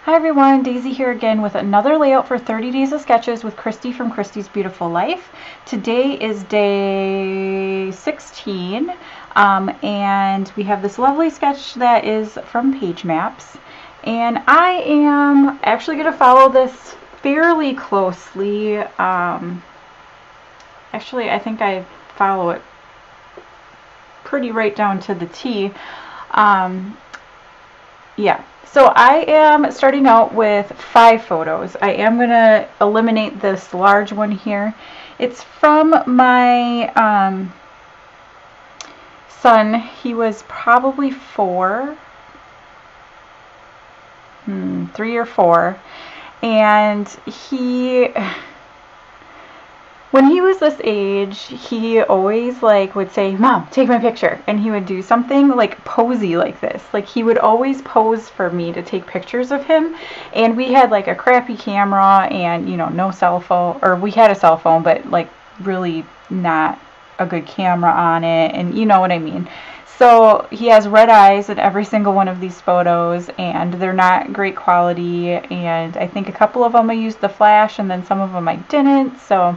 Hi everyone, Daisy here again with another layout for 30 Days of Sketches with Christy from Christy's Beautiful Life. Today is day 16 and we have this lovely sketch that is from Page Maps, and I am actually going to follow this fairly closely. Actually, I think I follow it pretty right down to the T. Yeah. So I am starting out with 5 photos. I am going to eliminate this large one here. It's from my son. He was probably 3 or 4. And when he was this age, he always would say, "Mom, take my picture." And he would do something like posy like this. Like he would always pose for me to take pictures of him. And we had like a crappy camera and, you know, no cell phone, or we had a cell phone, but like really not a good camera on it. And you know what I mean. So he has red eyes in every single one of these photos, and they're not great quality. And I think a couple of them I used the flash, and then some of them I didn't. So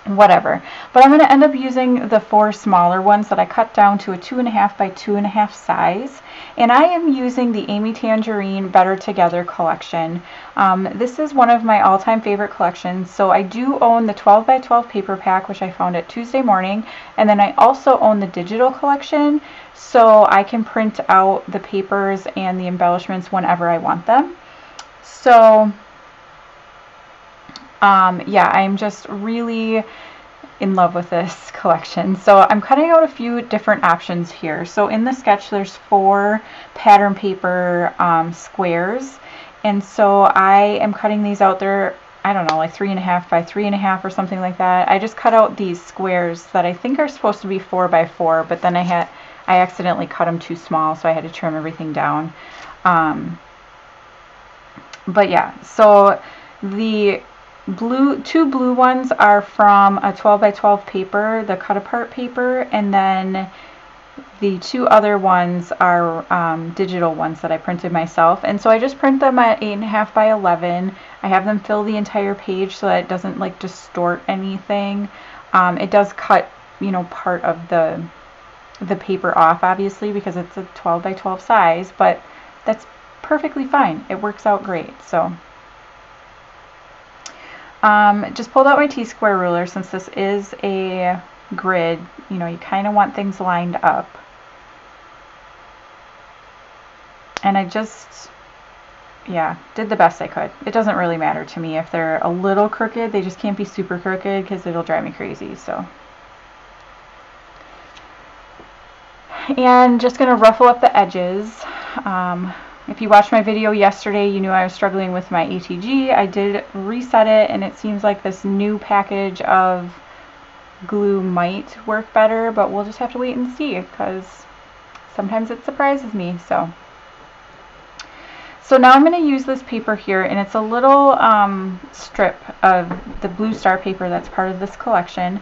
whatever. But I'm going to end up using the 4 smaller ones that I cut down to a 2.5 by 2.5 size. And I am using the Amy Tangerine Better Together collection. This is one of my all-time favorite collections. So I do own the 12 by 12 paper pack, which I found at Tuesday Morning. And then I also own the digital collection, so I can print out the papers and the embellishments whenever I want them. So yeah, I'm just really in love with this collection. So I'm cutting out a few different options here. So in the sketch there's 4 pattern paper squares, and so I am cutting these out. They're, I don't know, like 3.5 by 3.5 or something like that. I just cut out these squares that I think are supposed to be 4 by 4, but then I accidentally cut them too small, so I had to trim everything down. But yeah, so the 2 blue ones are from a 12 by 12 paper, the cut apart paper, and then the 2 other ones are digital ones that I printed myself. And so I just print them at 8.5 by 11. I have them fill the entire page so that it doesn't like distort anything. It does cut, you know, part of the paper off, obviously, because it's a 12 by 12 size, but that's perfectly fine. It works out great. So just pulled out my T-square ruler. Since this is a grid, you know, you kind of want things lined up. And I just, yeah, did the best I could. It doesn't really matter to me if they're a little crooked. They just can't be super crooked because it'll drive me crazy. So, and just going to ruffle up the edges. If you watched my video yesterday, you knew I was struggling with my ATG. I did reset it, and it seems like this new package of glue might work better, but we'll just have to wait and see, because sometimes it surprises me. So now I'm going to use this paper here, and it's a little strip of the Blue Star paper that's part of this collection,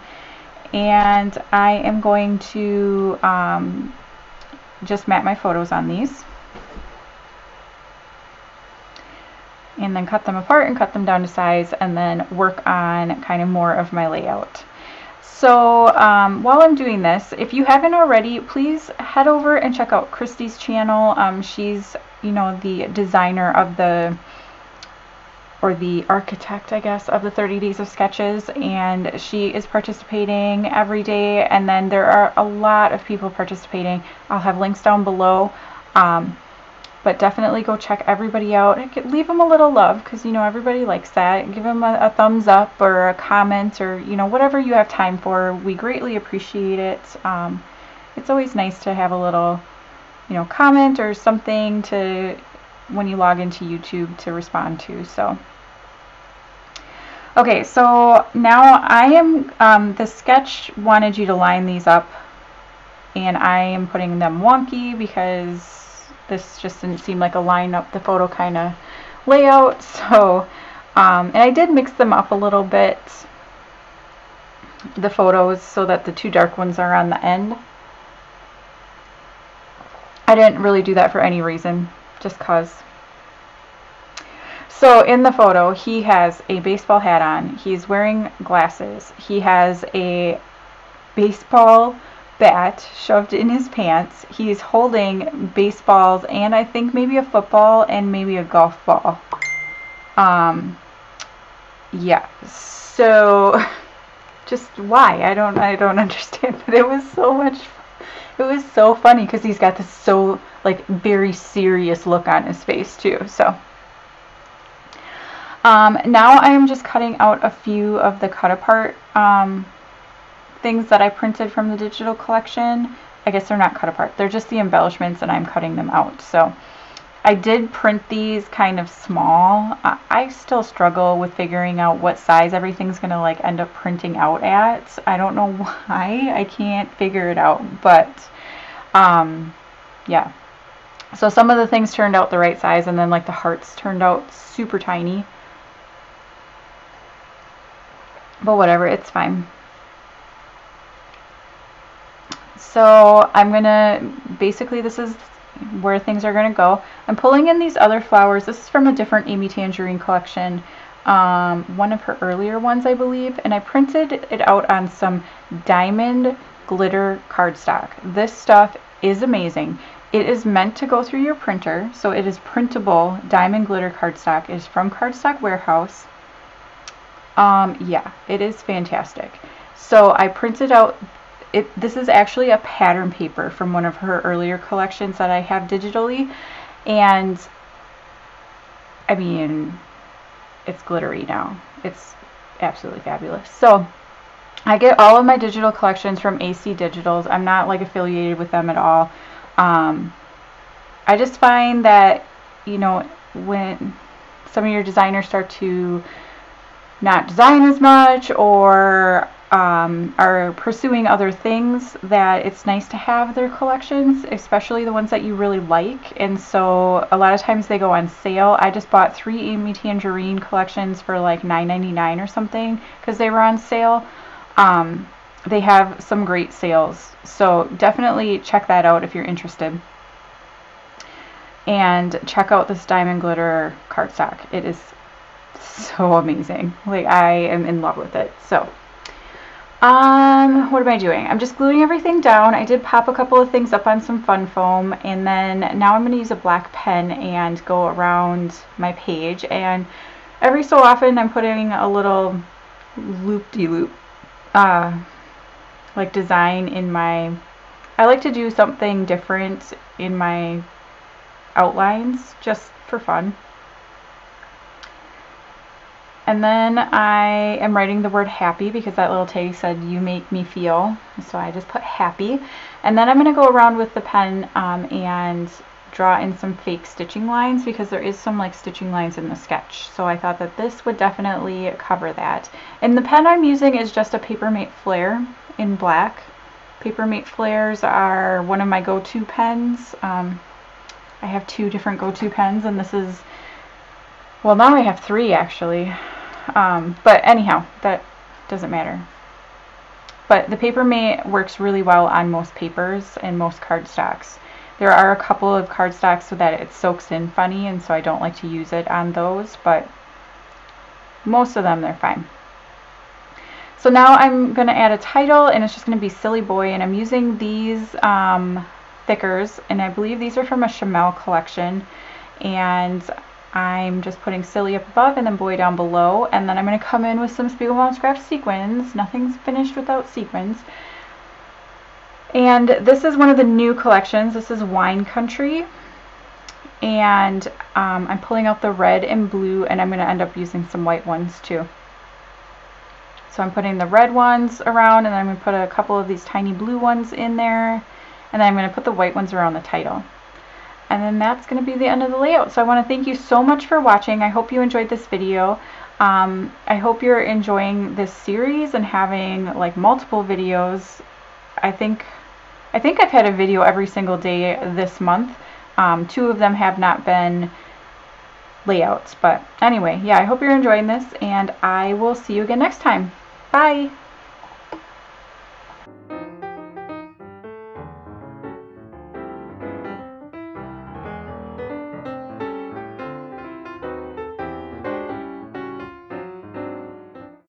and I am going to just mat my photos on these, and then cut them apart and cut them down to size, and then work on kind of more of my layout. So while I'm doing this, if you haven't already, please head over and check out Christy's channel. She's, you know, the designer of or the architect, I guess, of the 30 Days of Sketches, and she is participating every day, and then there are a lot of people participating. I'll have links down below. But definitely go check everybody out. Leave them a little love, because, you know, everybody likes that. Give them a thumbs up or a comment, or, you know, whatever you have time for. We greatly appreciate it. It's always nice to have a little, you know, comment or something to, when you log into YouTube, to respond to. So, okay, so now I am, the sketch wanted you to line these up, and I am putting them wonky because this just didn't seem like a line up the photo kind of layout. So and I did mix them up a little bit, the photos, so that the 2 dark ones are on the end. I didn't really do that for any reason, just cause. So in the photo, he has a baseball hat on. He's wearing glasses. He has a baseball bat shoved in his pants. He's holding baseballs and I think maybe a football and maybe a golf ball. Yeah. So just why? I don't understand. But it was so much. It was so funny because he's got this so like very serious look on his face too. So. Now I'm just cutting out a few of the cut apart things that I printed from the digital collection. I guess they're not cut apart. They're just the embellishments and I'm cutting them out. So I did print these kind of small. I still struggle with figuring out what size everything's going to like end up printing out at. I don't know why. I can't figure it out. But yeah. So some of the things turned out the right size and then like the hearts turned out super tiny. But whatever, it's fine. So I'm gonna, basically this is where things are gonna go. I'm pulling in these other flowers. This is from a different Amy Tangerine collection, one of her earlier ones I believe, and I printed it out on some diamond glitter cardstock. This stuff is amazing. It is meant to go through your printer, so it is printable diamond glitter cardstock. It is from Cardstock Warehouse. Yeah, it is fantastic. So I printed out, this is actually a pattern paper from one of her earlier collections that I have digitally, and I mean, it's glittery now. It's absolutely fabulous. So I get all of my digital collections from AC Digitals. I'm not like affiliated with them at all. I just find that, you know, when some of your designers start to not design as much or are pursuing other things, that it's nice to have their collections, especially the ones that you really like. And so a lot of times they go on sale. I just bought 3 Amy Tangerine collections for like $9.99 or something because they were on sale. They have some great sales, so definitely check that out if you're interested. And check out this diamond glitter cardstock. It is so amazing. Like, I am in love with it. So what am I doing? I'm just gluing everything down. I did pop a couple of things up on some fun foam, and then now I'm going to use a black pen and go around my page, and every so often I'm putting a little loop-de-loop like design in my, I like to do something different in my outlines just for fun. And then I am writing the word happy because that little tag said you make me feel, so I just put happy. And then I'm going to go around with the pen and draw in some fake stitching lines because there is some like stitching lines in the sketch, so I thought that this would definitely cover that. And the pen I'm using is just a Papermate Flair in black. Papermate Flairs are one of my go-to pens. I have 2 different go-to pens, and this is, well, now I have 3 actually. But anyhow, that doesn't matter. But the Papermate works really well on most papers and most cardstocks. There are a couple of cardstocks so that it soaks in funny, and so I don't like to use it on those, but most of them they're fine. So now I'm going to add a title, and it's just going to be Silly Boy, and I'm using these thickers, and I believe these are from a Chamel collection, and I'm just putting Silly up above and then Boy down below, and then I'm going to come in with some Spiegelbaum Scraps sequins. Nothing's finished without sequins. And this is one of the new collections. This is Wine Country, and I'm pulling out the red and blue, and I'm going to end up using some white ones too. So I'm putting the red ones around, and then I'm going to put a couple of these tiny blue ones in there, and then I'm going to put the white ones around the title. And then that's going to be the end of the layout. So I want to thank you so much for watching. I hope you enjoyed this video. I hope you're enjoying this series and having like multiple videos. I think I've had a video every single day this month. 2 of them have not been layouts. But anyway, yeah, I hope you're enjoying this, and I will see you again next time. Bye!